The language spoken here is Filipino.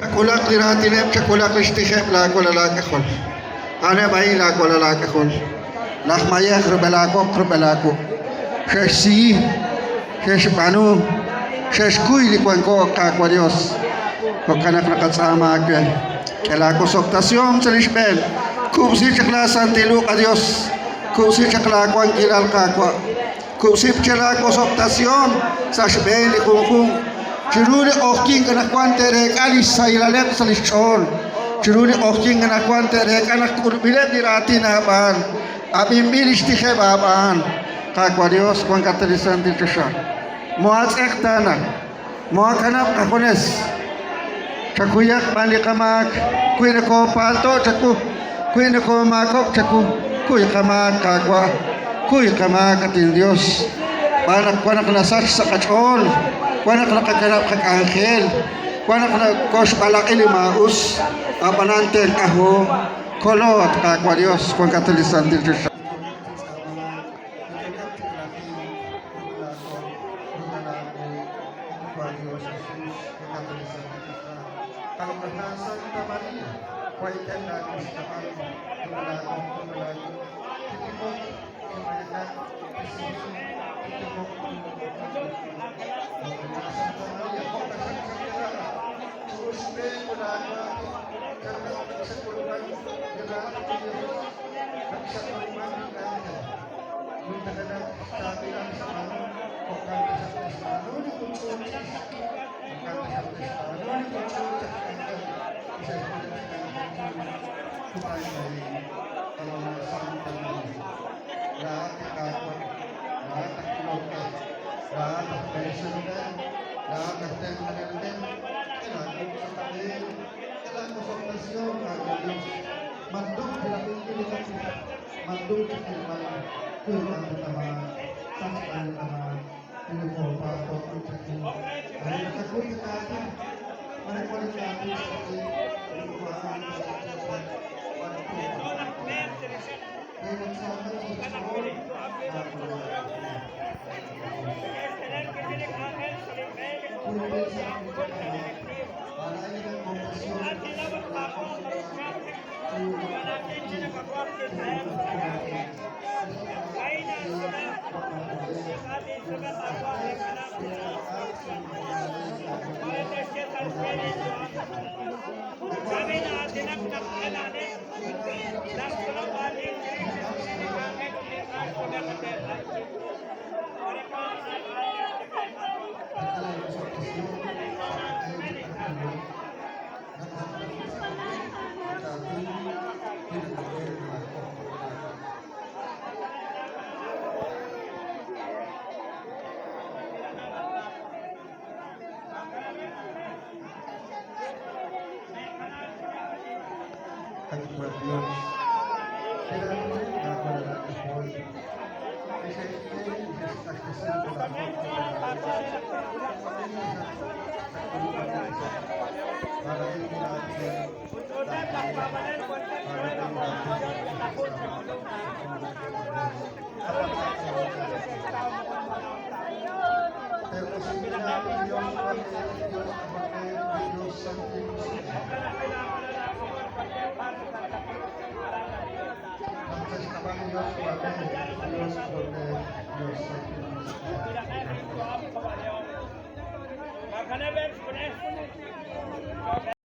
Chakulak liratilep, chakulak listihep, lakolalak ekol. Ane bayi lakolalak ekol. Lakmaya krebelako. Sheshi, shesh banu, shesh kuy likuanko kakwa Dios. Kokanak nakasama ke. Kelako soktasyon sa lisbel. Kupsi chakla santiluk a Dios. Kupsi chakla kuan kilal kakwa. Kupsi chakla soktasyon sa lisbel likukung. Chiruli oking anak kuante rek alis sa ilalep sa lishon. Chiruli oking anak kuante rek anak kurbilet dirati na ban. Abimbilis ti baban. Kakwa Dios kuan katalisan ti siya. Muats ektana. Muakanap kakunes. Chakuyak malikamak. Kuy na ko palto chaku. Kuy na ko makop chaku. Kuy kamak kakwa. Kuy kamak atin Dios. Panak nasas sa kachol. Kuanak nakakanap kag angel. Kuanak na kos balak ilimaus. Apanantel kaho. Kolo at kakwa Dios kuan katalisan ti siya.